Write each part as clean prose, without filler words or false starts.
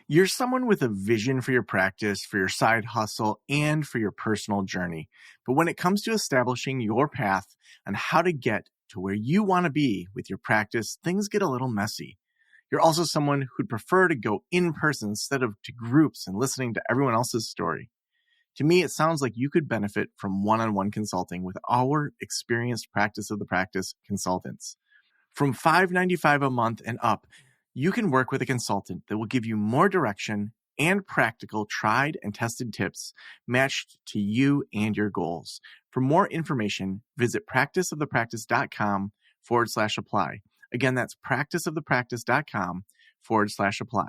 You're someone with a vision for your practice, for your side hustle, and for your personal journey. But when it comes to establishing your path on how to get to where you want to be with your practice, things get a little messy. You're also someone who'd prefer to go in person instead of to groups and listening to everyone else's story. To me, it sounds like you could benefit from one-on-one consulting with our experienced practice of the practice consultants. From $5.95 a month and up, you can work with a consultant that will give you more direction and practical tried and tested tips matched to you and your goals. For more information, visit practiceofthepractice.com/apply. Again, that's practiceofthepractice.com/apply.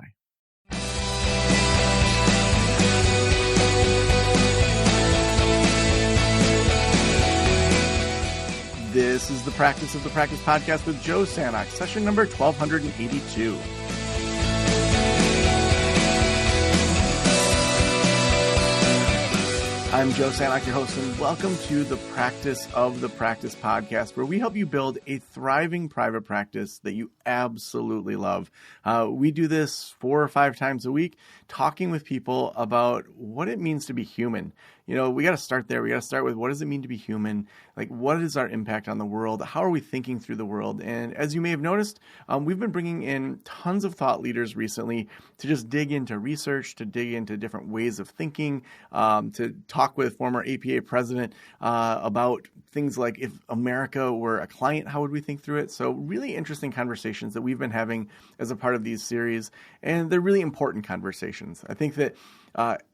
This is the Practice of the Practice podcast with Joe Sanok, session number 1282. I'm Joe Sanok, your host, and welcome to the Practice of the Practice podcast, where we help you build a thriving private practice that you absolutely love. We do this 4 or 5 times a week, talking with people about what it means to be human. You know, we got to start there. We got to start with, what does it mean to be human? Like, what is our impact on the world? How are we thinking through the world? And as you may have noticed, we've been bringing in tons of thought leaders recently to just dig into research, to dig into different ways of thinking, to talk with former APA president about things like, if America were a client, how would we think through it? So really interesting conversations that we've been having as a part of these series. And they're really important conversations. I think that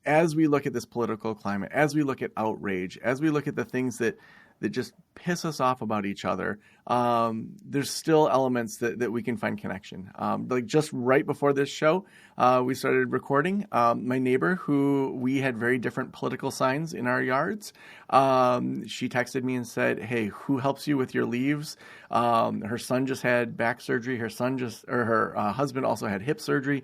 as we look at this political climate, as we look at outrage, as we look at the things that just piss us off about each other, there's still elements that we can find connection. Like just right before this show, we started recording. My neighbor, who we had very different political signs in our yards, she texted me and said, "Hey, who helps you with your leaves?" Her son just had back surgery. Her husband also had hip surgery.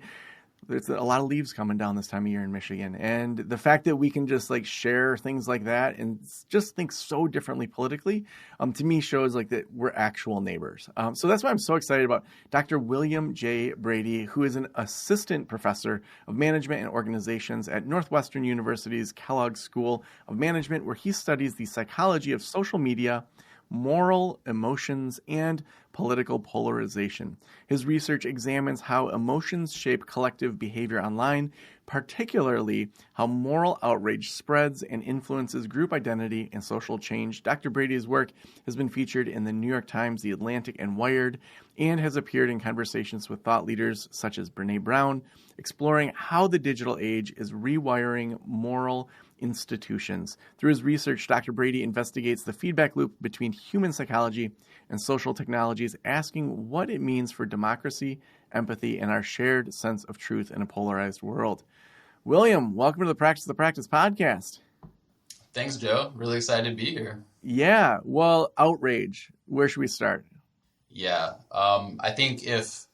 There's a lot of leaves coming down this time of year in Michigan. And the fact that we can just like share things like that and just think so differently politically, to me shows like that we're actual neighbors. So that's why I'm so excited about Dr. William J. Brady, who is an assistant professor of management and organizations at Northwestern University's Kellogg School of Management, where he studies the psychology of social media, moral emotions, and political polarization. His research examines how emotions shape collective behavior online, particularly how moral outrage spreads and influences group identity and social change. Dr. Brady's work has been featured in the New York Times, The Atlantic, and Wired, and has appeared in conversations with thought leaders such as Brene Brown, exploring how the digital age is rewiring moral institutions. Through his research, Dr. Brady investigates the feedback loop between human psychology and social technologies, asking what it means for democracy, empathy, and our shared sense of truth in a polarized world. William, welcome to the Practice of the Practice podcast. Thanks, Joe. Really excited to be here. Yeah, well, outrage. Where should we start? Yeah, I think if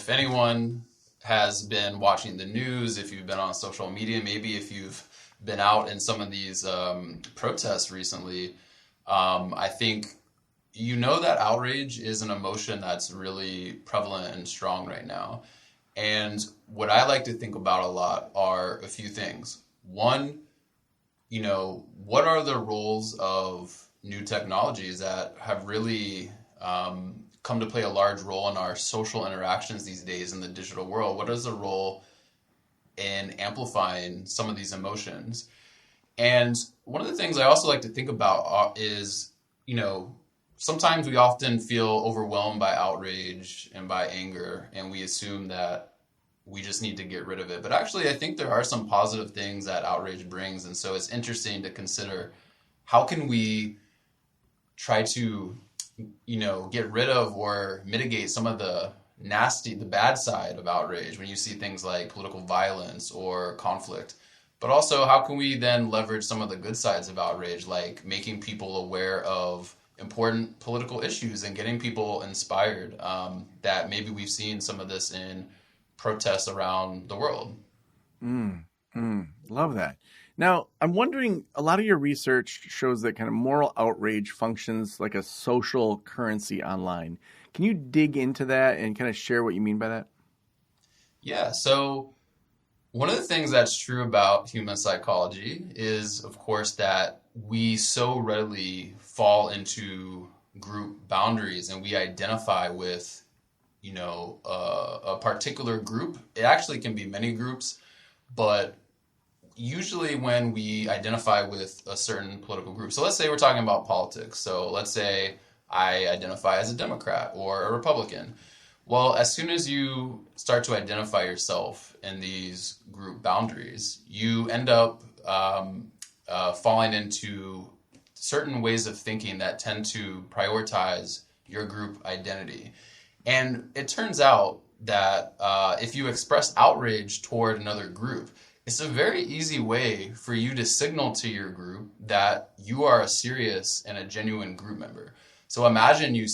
anyone has been watching the news, if you've been on social media, maybe if you've been out in some of these protests recently, I think you know that outrage is an emotion that's really prevalent and strong right now. And what I like to think about a lot are a few things. One, you know, what are the roles of new technologies that have really come to play a large role in our social interactions these days in the digital world? What is the role in amplifying some of these emotions? And one of the things I also like to think about is, you know, sometimes we often feel overwhelmed by outrage and by anger, and we assume that we just need to get rid of it. But actually, I think there are some positive things that outrage brings. And so it's interesting to consider, how can we try to, you know, get rid of or mitigate some of the bad side of outrage when you see things like political violence or conflict. But also, how can we then leverage some of the good sides of outrage, like making people aware of important political issues and getting people inspired, that maybe we've seen some of this in protests around the world. Love that. Now, I'm wondering, a lot of your research shows that kind of moral outrage functions like a social currency online. Can you dig into that and kind of share what you mean by that? Yeah, so One of the things that's true about human psychology is, of course, that we so readily fall into group boundaries and we identify with, a particular group. It actually can be many groups, but usually when we identify with a certain political group. So let's say we're talking about politics. So let's say I identify as a Democrat or a Republican. Well, as soon as you start to identify yourself in these group boundaries, you end up falling into certain ways of thinking that tend to prioritize your group identity. And it turns out that if you express outrage toward another group, it's a very easy way for you to signal to your group that you are a serious and a genuine group member. So imagine you're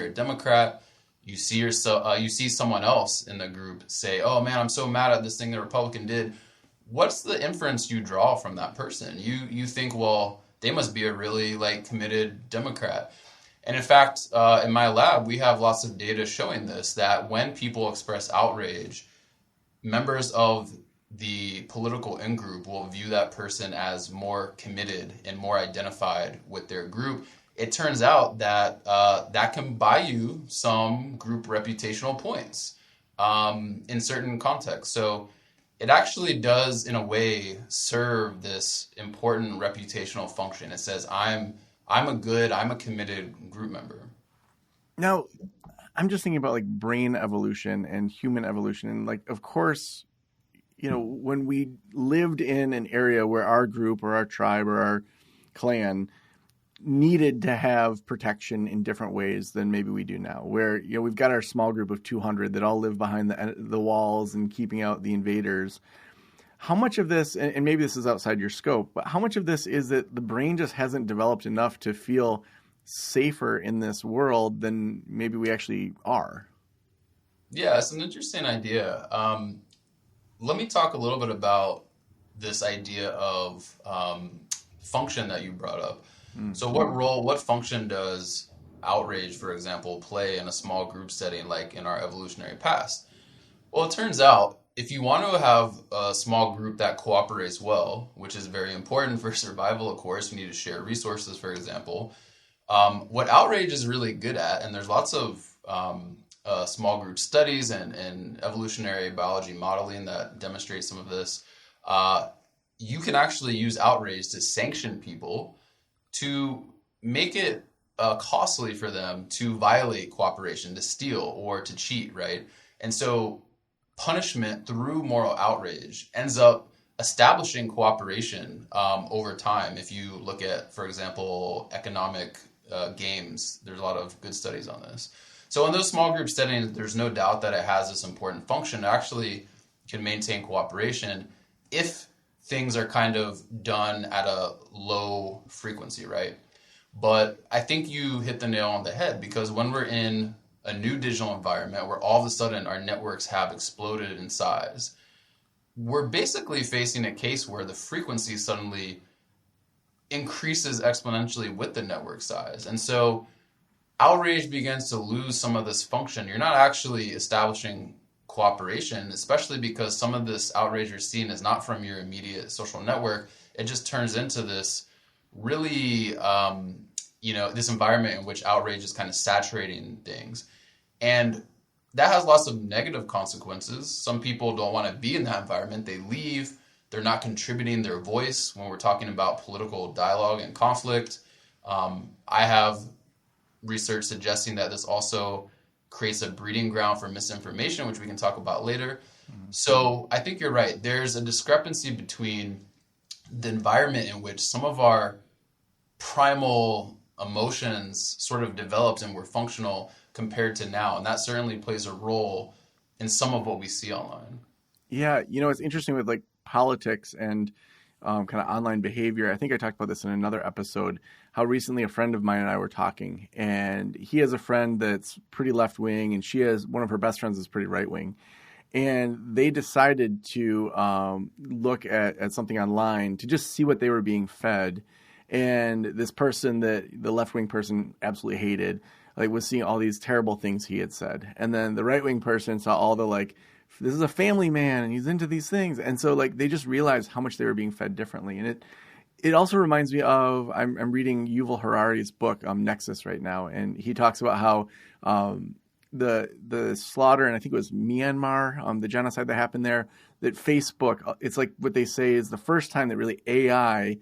a Democrat, you see someone else in the group say, "Oh man, I'm so mad at this thing the Republican did." What's the inference you draw from that person? You think, well, they must be a really committed Democrat. And in fact, in my lab, we have lots of data showing this, that when people express outrage, members of the political in-group will view that person as more committed and more identified with their group. It turns out that that can buy you some group reputational points in certain contexts. So it actually does, in a way, serve this important reputational function. It says, I'm a committed group member. Now, I'm just thinking about brain evolution and human evolution. And of course, when we lived in an area where our group or our tribe or our clan needed to have protection in different ways than maybe we do now, where, we've got our small group of 200 that all live behind the walls and keeping out the invaders. How much of this, and maybe this is outside your scope, but how much of this is that the brain just hasn't developed enough to feel safer in this world than maybe we actually are? Yeah, it's an interesting idea. Let me talk a little bit about this idea of function that you brought up. Mm-hmm. So what function does outrage, for example, play in a small group setting like in our evolutionary past? Well, it turns out if you want to have a small group that cooperates well, which is very important for survival, of course, we need to share resources, for example. What outrage is really good at, and there's lots of small group studies and evolutionary biology modeling that demonstrate some of this, you can actually use outrage to sanction people to make it costly for them to violate cooperation, to steal or to cheat, right? And so punishment through moral outrage ends up establishing cooperation over time. If you look at, for example, economic games, there's a lot of good studies on this. So in those small group settings, there's no doubt that it has this important function. It actually can maintain cooperation if things are kind of done at a low frequency, right? But I think you hit the nail on the head, because when we're in a new digital environment where all of a sudden our networks have exploded in size, we're basically facing a case where the frequency suddenly increases exponentially with the network size. And so outrage begins to lose some of this function. You're not actually establishing cooperation, especially because some of this outrage you're seeing is not from your immediate social network. It just turns into this really, this environment in which outrage is kind of saturating things. And that has lots of negative consequences. Some people don't want to be in that environment. They leave. They're not contributing their voice when we're talking about political dialogue and conflict. I have research suggesting that this also creates a breeding ground for misinformation, which we can talk about later. Mm-hmm. So I think you're right. There's a discrepancy between the environment in which some of our primal emotions sort of developed and were functional compared to now. And that certainly plays a role in some of what we see online. Yeah. It's interesting with politics and kind of online behavior. I think I talked about this in another episode, how recently a friend of mine and I were talking, and he has a friend that's pretty left wing, and she has one of her best friends is pretty right wing. And they decided to look at something online to just see what they were being fed. And this person that the left wing person absolutely hated, was seeing all these terrible things he had said. And then the right wing person saw all the this is a family man and he's into these things. And so like they just realized how much they were being fed differently. And it also reminds me of, I'm reading Yuval Harari's book, Nexus right now. And he talks about how the slaughter, and I think it was Myanmar, the genocide that happened there, that Facebook, it's like what they say is the first time that really AI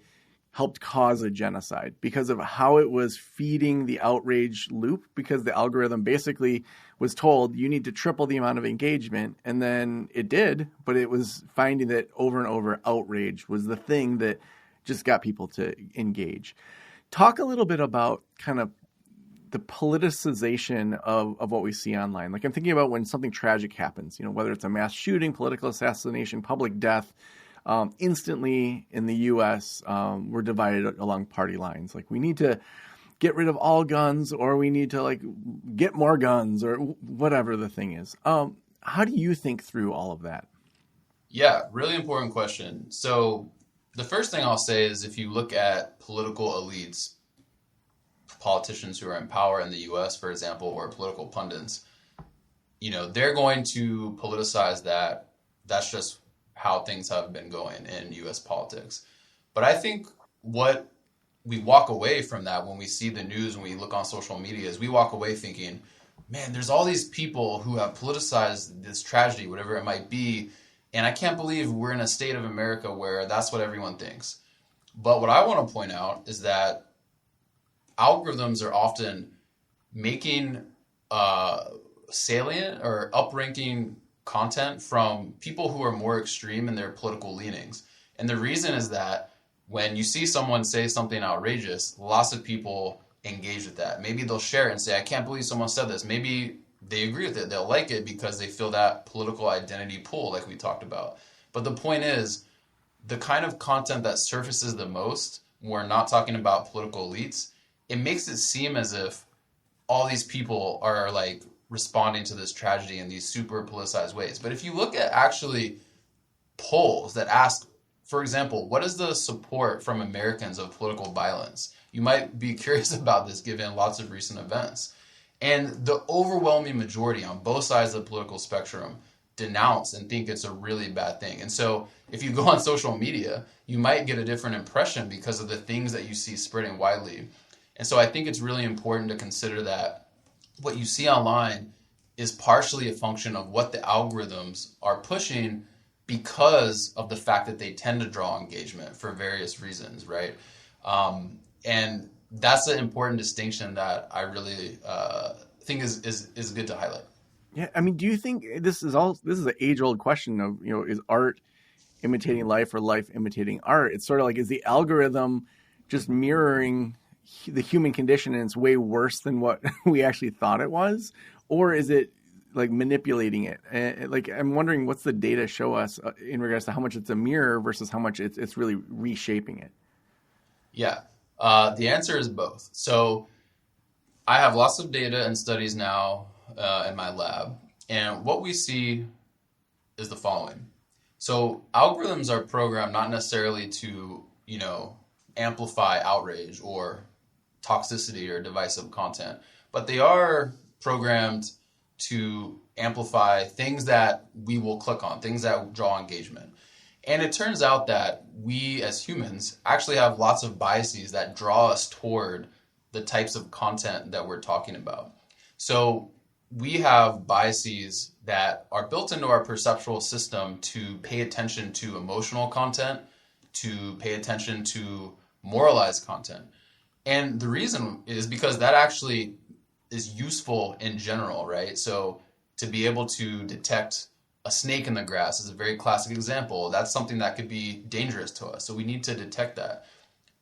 helped cause a genocide because of how it was feeding the outrage loop, because the algorithm basically was told you need to triple the amount of engagement, and then it did, but it was finding that over and over outrage was the thing that just got people to engage. Talk a little bit about kind of the politicization of what we see online. Like I'm thinking about when something tragic happens, whether it's a mass shooting, political assassination, public death, instantly in the U.S., we're divided along party lines. Like we need to get rid of all guns, or we need to like get more guns, or whatever the thing is. How do you think through all of that? Yeah, really important question. So the first thing I'll say is if you look at political elites, politicians who are in power in the U.S., for example, or political pundits, they're going to politicize that. That's just how things have been going in U.S. politics. But I think what we walk away from that when we see the news, when we look on social media, is we walk away thinking, man, there's all these people who have politicized this tragedy, whatever it might be, and I can't believe we're in a state of America where that's what everyone thinks. But what I want to point out is that algorithms are often making salient or up-ranking content from people who are more extreme in their political leanings. And the reason is that when you see someone say something outrageous, lots of people engage with that. Maybe they'll share it and say, I can't believe someone said this. Maybe they agree with it. They'll like it because they feel that political identity pull like we talked about. But the point is, the kind of content that surfaces the most, when we're not talking about political elites, it makes it seem as if all these people are like responding to this tragedy in these super politicized ways. But if you look at actually polls that ask, for example, what is the support from Americans of political violence? You might be curious about this given lots of recent events. And the overwhelming majority on both sides of the political spectrum denounce and think it's a really bad thing. And so if you go on social media, you might get a different impression because of the things that you see spreading widely. And so I think it's really important to consider that what you see online is partially a function of what the algorithms are pushing because of the fact that they tend to draw engagement for various reasons, right? And that's an important distinction that I really think is good to highlight. Yeah, I mean, do you think this is an age-old question of, is art imitating life or life imitating art? It's sort of like, is the algorithm just mirroring the human condition and it's way worse than what we actually thought it was? Or is it like manipulating it? Like, I'm wondering what's the data show us in regards to how much it's a mirror versus how much it's really reshaping it? Yeah, the answer is both. So I have lots of data and studies now in my lab. And what we see is the following. So algorithms are programmed not necessarily to, amplify outrage or toxicity or divisive content, but they are programmed to amplify things that we will click on, things that draw engagement. And it turns out that we as humans actually have lots of biases that draw us toward the types of content that we're talking about. So we have biases that are built into our perceptual system to pay attention to emotional content, to pay attention to moralized content. And the reason is because that actually is useful in general, right? So to be able to detect a snake in the grass is a very classic example. That's something that could be dangerous to us. So we need to detect that.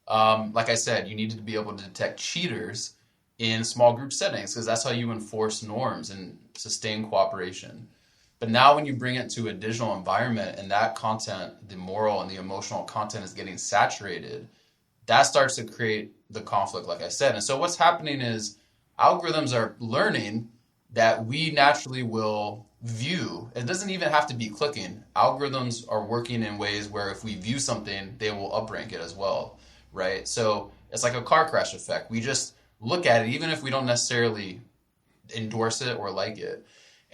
Like I said, you need to be able to detect cheaters in small group settings because that's how you enforce norms and sustain cooperation. But now when you bring it to a digital environment and that content, the moral and the emotional content is getting saturated, that starts to create the conflict, like I said. And so what's happening is algorithms are learning that we naturally will view. It doesn't even have to be clicking. Algorithms are working in ways where if we view something, they will uprank it as well, right? So it's like a car crash effect. We just look at it, even if we don't necessarily endorse it or like it.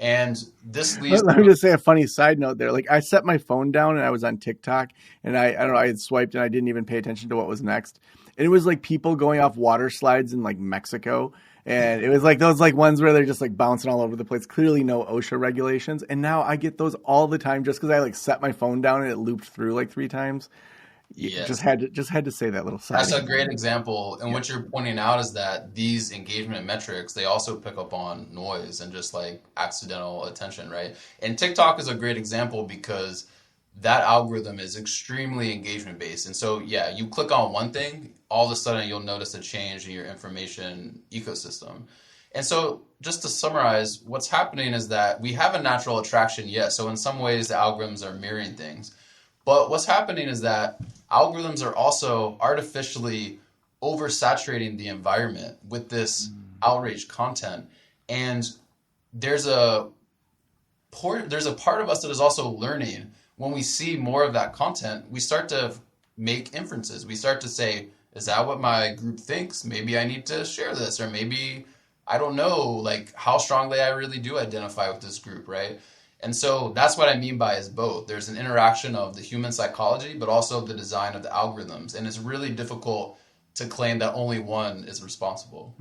And this leads Let me to, just say a funny side note there. Like I set my phone down and I was on TikTok and I don't know, I had swiped and I didn't even pay attention to what was next. And it was like people going off water slides in like Mexico. And it was like those like ones where they're just like bouncing all over the place. Clearly no OSHA regulations. And now I get those all the time just because I like set my phone down and it looped through like 3 times. yes. Just had to say that little side. That's a great example. And what you're pointing out is that these engagement metrics, they also pick up on noise and just like accidental attention, right? And TikTok is a great example because that algorithm is extremely engagement based. And so, yeah, you click on one thing, all of a sudden you'll notice a change in your information ecosystem. And so, just to summarize, what's happening is that we have a natural attraction, yes. So, in some ways, the algorithms are mirroring things. But what's happening is that algorithms are also artificially oversaturating the environment with this outrage content. And there's a part of us that is also learning. When we see more of that content, we start to make inferences. We start to say, is that what my group thinks? Maybe I need to share this, or maybe I don't know, like how strongly I really do identify with this group, right? And so that's what I mean by is both. There's an interaction of the human psychology, but also the design of the algorithms. And it's really difficult to claim that only one is responsible.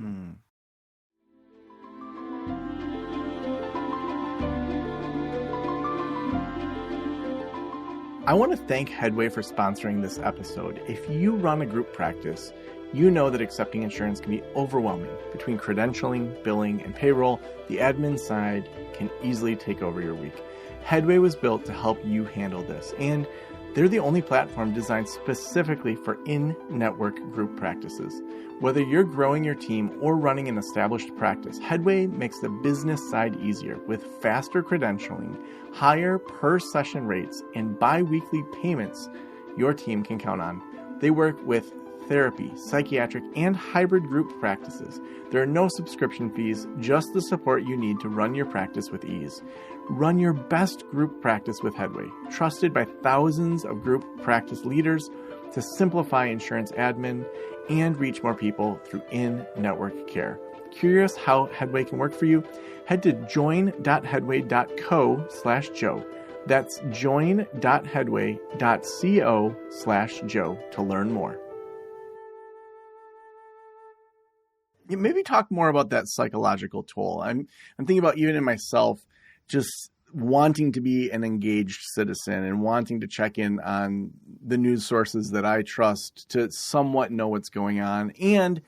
I want to thank Headway for sponsoring this episode. If you run a group practice, you know that accepting insurance can be overwhelming. Between credentialing, billing, and payroll, the admin side can easily take over your week. Headway was built to help you handle this, and they're the only platform designed specifically for in-network group practices. Whether you're growing your team or running an established practice, Headway makes the business side easier with faster credentialing, higher per-session rates, and bi-weekly payments your team can count on. They work with therapy, psychiatric, and hybrid group practices. There are no subscription fees, just the support you need to run your practice with ease. Run your best group practice with Headway, trusted by thousands of group practice leaders to simplify insurance admin and reach more people through in-network care. Curious how Headway can work for you? Head to join.headway.co/Joe. That's join.headway.co/Joe to learn more. Maybe talk more about that psychological toll. I'm thinking about even in myself, just wanting to be an engaged citizen and wanting to check in on the news sources that I trust to somewhat know what's going on. And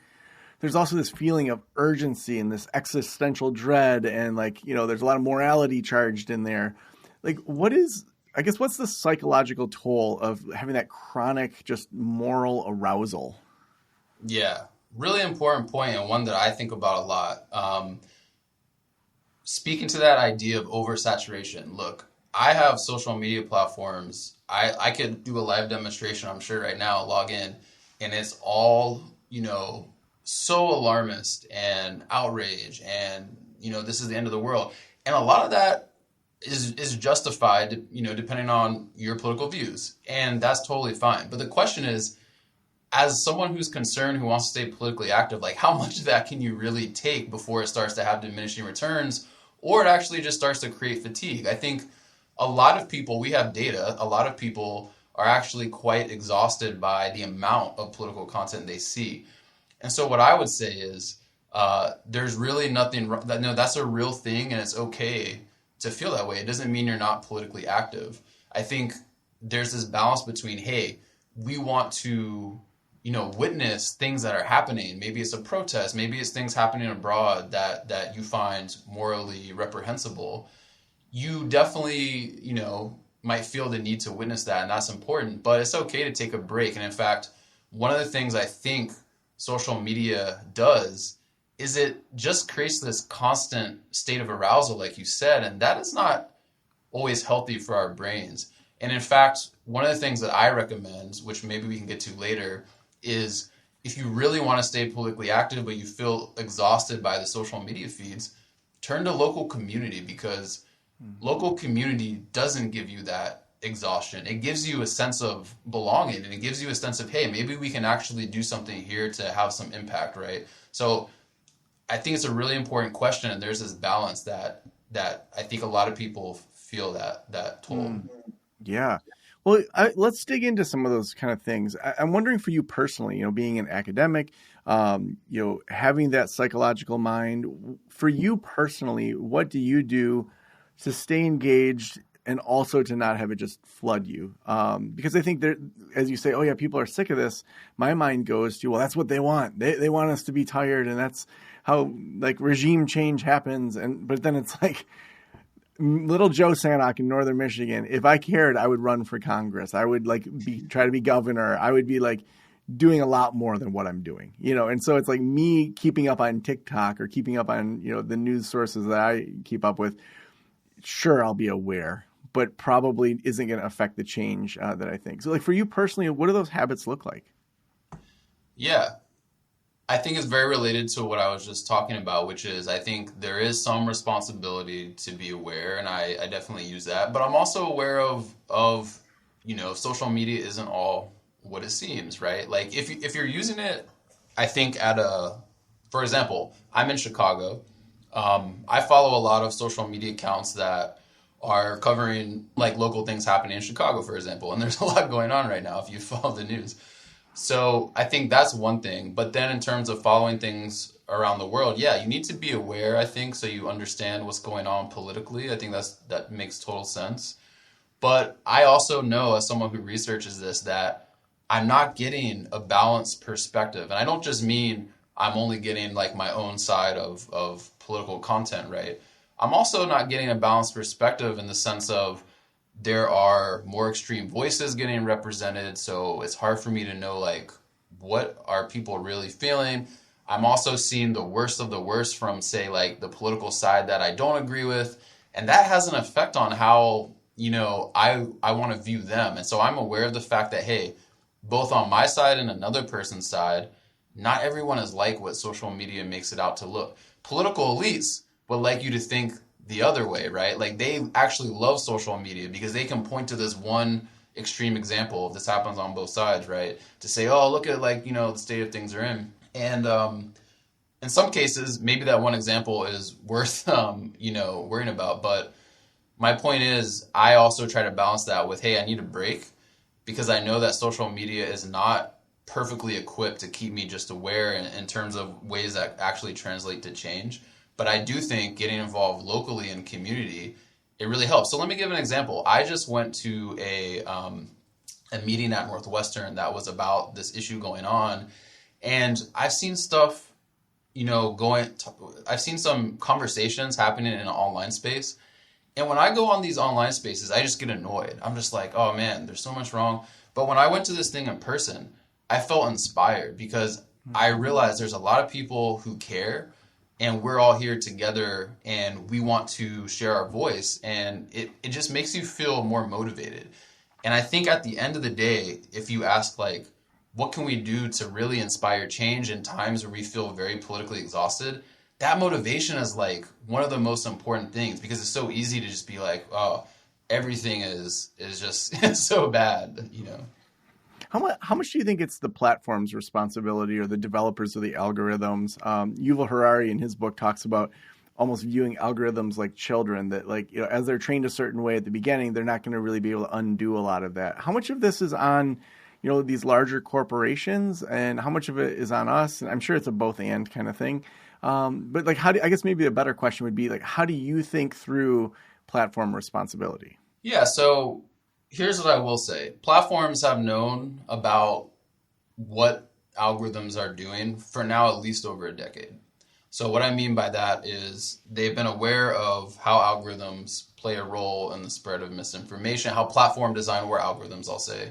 there's also this feeling of urgency and this existential dread. And like, you know, there's a lot of morality charged in there. Like, what's the psychological toll of having that chronic, just moral arousal? Yeah, really important point, and one that I think about a lot. Speaking to that idea of oversaturation, look, I have social media platforms. I could do a live demonstration, I'm sure right now, log in, and it's all, you know, so alarmist and outrage and, you know, this is the end of the world. And a lot of that is justified, you know, depending on your political views. And that's totally fine. But the question is, as someone who's concerned, who wants to stay politically active, like how much of that can you really take before it starts to have diminishing returns, or it actually just starts to create fatigue? I think a lot of people, we have data, a lot of people are actually quite exhausted by the amount of political content they see. And so what I would say is there's really nothing, no, that's a real thing and it's okay to feel that way. It doesn't mean you're not politically active. I think there's this balance between, hey, we want to, you know, witness things that are happening. Maybe it's a protest. Maybe it's things happening abroad that you find morally reprehensible. You definitely, you know, might feel the need to witness that, and that's important. But it's okay to take a break. And in fact, one of the things I think social media does is it just creates this constant state of arousal, like you said, and that is not always healthy for our brains. And in fact, one of the things that I recommend, which maybe we can get to later, is if you really want to stay politically active, but you feel exhausted by the social media feeds, turn to local community, because local community doesn't give you that exhaustion. It gives you a sense of belonging, and it gives you a sense of, hey, maybe we can actually do something here to have some impact, right? So I think it's a really important question, and there's this balance that that I think a lot of people feel that toll. Yeah. Well, let's dig into some of those kind of things. I'm wondering for you personally, being an academic, having that psychological mind, for you personally, what do you do to stay engaged and also to not have it just flood you? Because I think as you say, oh yeah, people are sick of this. My mind goes to, well, that's what they want. They want us to be tired, and that's how like regime change happens. But then it's like, little Joe Sanok in northern Michigan, if I cared, I would run for Congress. I would try to be governor. I would be doing a lot more than what I'm doing, And so it's like me keeping up on TikTok or keeping up on, the news sources that I keep up with. Sure, I'll be aware, but probably isn't going to affect the change that I think. So for you personally, what do those habits look like? Yeah. I think it's very related to what I was just talking about, which is I think there is some responsibility to be aware, and I definitely use that. But I'm also aware of social media isn't all what it seems, right? Like if you're using it, I think for example, I'm in Chicago. I follow a lot of social media accounts that are covering like local things happening in Chicago, for example, and there's a lot going on right now if you follow the news. So I think that's one thing. But then in terms of following things around the world, yeah, you need to be aware, I think, so you understand what's going on politically. I think that makes total sense. But I also know, as someone who researches this, that I'm not getting a balanced perspective. And I don't just mean I'm only getting like my own side of political content, right? I'm also not getting a balanced perspective in the sense of there are more extreme voices getting represented, so it's hard for me to know like what are people really feeling. I'm also seeing the worst of the worst from, say, like the political side that I don't agree with, and that has an effect on how I want to view them. And so I'm aware of the fact that, hey, both on my side and another person's side, not everyone is like what social media makes it out to look. Political elites would like you to think the other way, right? Like they actually love social media because they can point to this one extreme example. This happens on both sides, right? To say, oh, look at the state of things are in. And in some cases, maybe that one example is worth, worrying about. But my point is, I also try to balance that with, hey, I need a break because I know that social media is not perfectly equipped to keep me just aware in terms of ways that actually translate to change. But I do think getting involved locally in community, it really helps. So let me give an example. I just went to a meeting at Northwestern that was about this issue going on. And I've seen stuff, I've seen some conversations happening in an online space. And when I go on these online spaces, I just get annoyed. I'm just like, oh man, there's so much wrong. But when I went to this thing in person, I felt inspired because I realized there's a lot of people who care. And we're all here together and we want to share our voice. And it just makes you feel more motivated. And I think at the end of the day, if you ask like, what can we do to really inspire change in times where we feel very politically exhausted? That motivation is like one of the most important things because it's so easy to just be like, oh, everything is just so bad, How much do you think it's the platform's responsibility or the developers of the algorithms? Yuval Harari in his book talks about almost viewing algorithms like children that as they're trained a certain way at the beginning, they're not going to really be able to undo a lot of that. How much of this is on, these larger corporations and how much of it is on us? And I'm sure it's a both and kind of thing. But I guess maybe a better question would be how do you think through platform responsibility? Yeah. So here's what I will say. Platforms have known about what algorithms are doing for now at least over a decade. So what I mean by that is they've been aware of how algorithms play a role in the spread of misinformation, how platform design were algorithms, I'll say.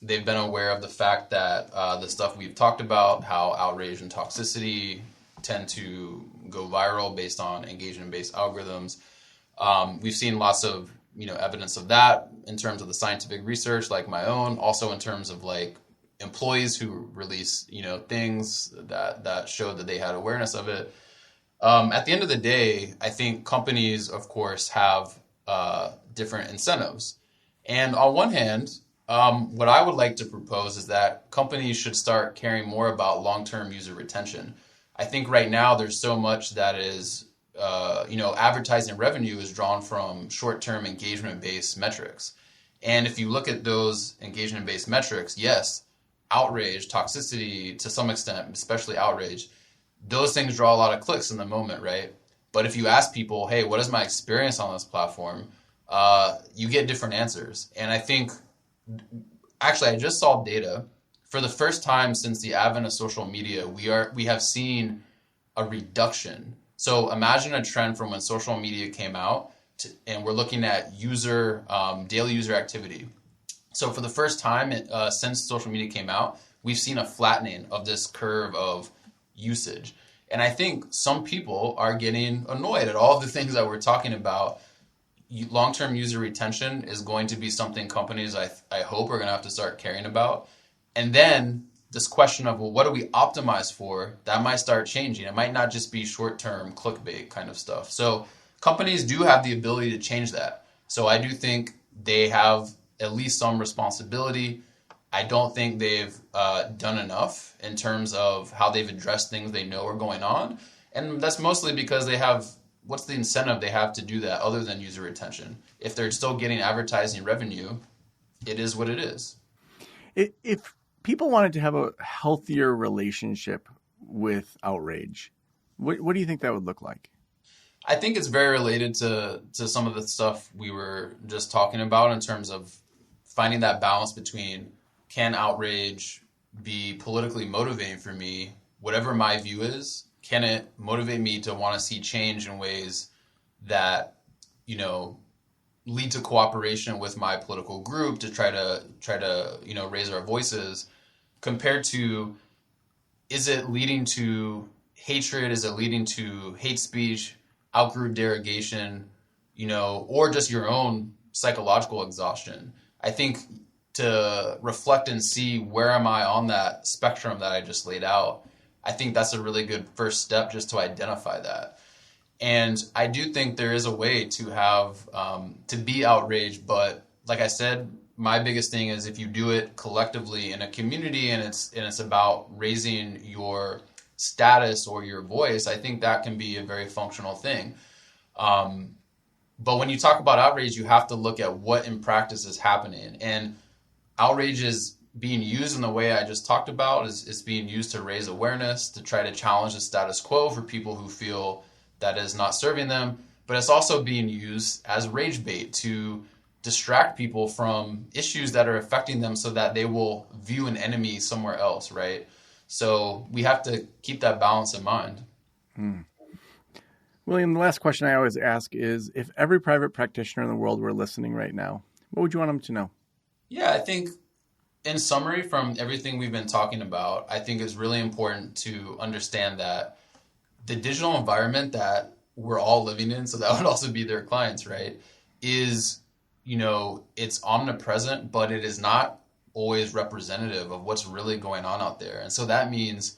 They've been aware of the fact that the stuff we've talked about, how outrage and toxicity tend to go viral based on engagement-based algorithms. We've seen lots of evidence of that in terms of the scientific research, like my own, also in terms of employees who release, things that showed that they had awareness of it. At the end of the day, I think companies, of course, have different incentives. And on one hand, what I would like to propose is that companies should start caring more about long-term user retention. I think right now there's so much that is advertising revenue is drawn from short-term engagement-based metrics. And if you look at those engagement-based metrics, yes, outrage, toxicity, to some extent, especially outrage, those things draw a lot of clicks in the moment, right? But if you ask people, hey, what is my experience on this platform? You get different answers. And I think, actually, I just saw data. For the first time since the advent of social media, we have seen a reduction. So imagine a trend from when social media came out, and we're looking at daily user activity. So for the first time since social media came out, we've seen a flattening of this curve of usage. And I think some people are getting annoyed at all of the things that we're talking about. Long-term user retention is going to be something companies, I hope, are going to have to start caring about. And then this question of, well, what do we optimize for? That might start changing. It might not just be short-term clickbait kind of stuff. So companies do have the ability to change that. So I do think they have at least some responsibility. I don't think they've done enough in terms of how they've addressed things they know are going on. And that's mostly because they have, what's the incentive they have to do that other than user retention? If they're still getting advertising revenue, it is what it is. If people wanted to have a healthier relationship with outrage, what do you think that would look like? I think it's very related to some of the stuff we were just talking about in terms of finding that balance between, can outrage be politically motivating for me? Whatever my view is, can it motivate me to want to see change in ways that, lead to cooperation with my political group to try to raise our voices, compared to, is it leading to hatred? Is it leading to hate speech, outgroup derogation, or just your own psychological exhaustion? I think to reflect and see where am I on that spectrum that I just laid out, I think that's a really good first step, just to identify that. And I do think there is a way to have, to be outraged, but like I said, my biggest thing is if you do it collectively in a community and it's about raising your status or your voice, I think that can be a very functional thing. But when you talk about outrage, you have to look at what in practice is happening. And outrage is being used in the way I just talked about, is being used to raise awareness, to try to challenge the status quo for people who feel that is not serving them. But it's also being used as rage bait to distract people from issues that are affecting them so that they will view an enemy somewhere else, right? So we have to keep that balance in mind. William, the last question I always ask is, if every private practitioner in the world were listening right now, what would you want them to know? Yeah, I think in summary from everything we've been talking about, I think it's really important to understand that the digital environment that we're all living in, so that would also be their clients, right, is, it's omnipresent, but it is not always representative of what's really going on out there. And so that means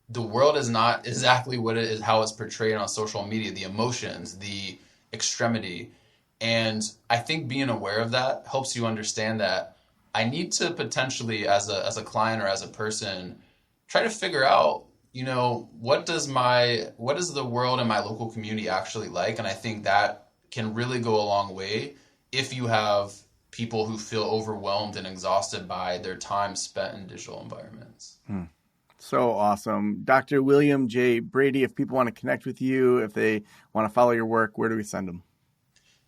the world is not exactly what it is, how it's portrayed on social media, the emotions, the extremity. And I think being aware of that helps you understand that I need to potentially, as a client or as a person, try to figure out, what is the world in my local community actually like? And I think that can really go a long way if you have people who feel overwhelmed and exhausted by their time spent in digital environments. So awesome. Dr. William J. Brady, if people want to connect with you, if they want to follow your work, where do we send them?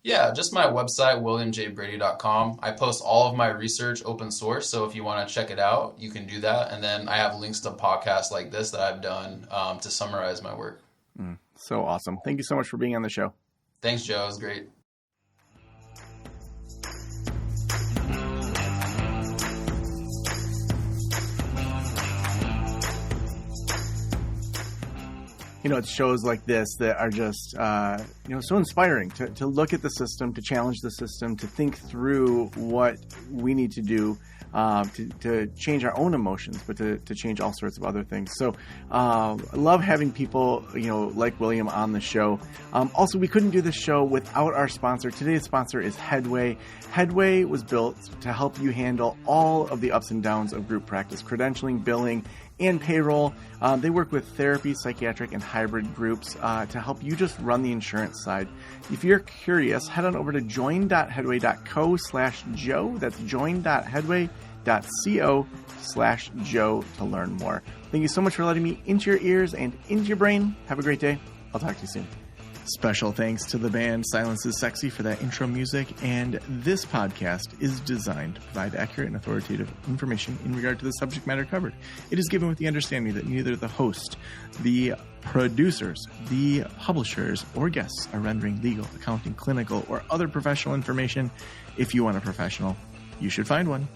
Yeah, just my website, williamjbrady.com. I post all of my research open source, so if you want to check it out, you can do that. And then I have links to podcasts like this that I've done to summarize my work. So awesome. Thank you so much for being on the show. Thanks, Joe. It was great. It's shows like this that are just, so inspiring to look at the system, to challenge the system, to think through what we need to do to change our own emotions, but to change all sorts of other things. So I love having people, like William on the show. Also, we couldn't do this show without our sponsor. Today's sponsor is Headway. Headway was built to help you handle all of the ups and downs of group practice, credentialing, billing, and payroll. They work with therapy, psychiatric, and hybrid groups to help you just run the insurance side. If you're curious, head on over to join.headway.co/Joe. That's join.headway.co/Joe to learn more. Thank you so much for letting me into your ears and into your brain. Have a great day. I'll talk to you soon. Special thanks to the band Silence is Sexy for that intro music, and this podcast is designed to provide accurate and authoritative information in regard to the subject matter covered. It is given with the understanding that neither the host, the producers, the publishers, or guests are rendering legal, accounting, clinical, or other professional information. If you want a professional, you should find one.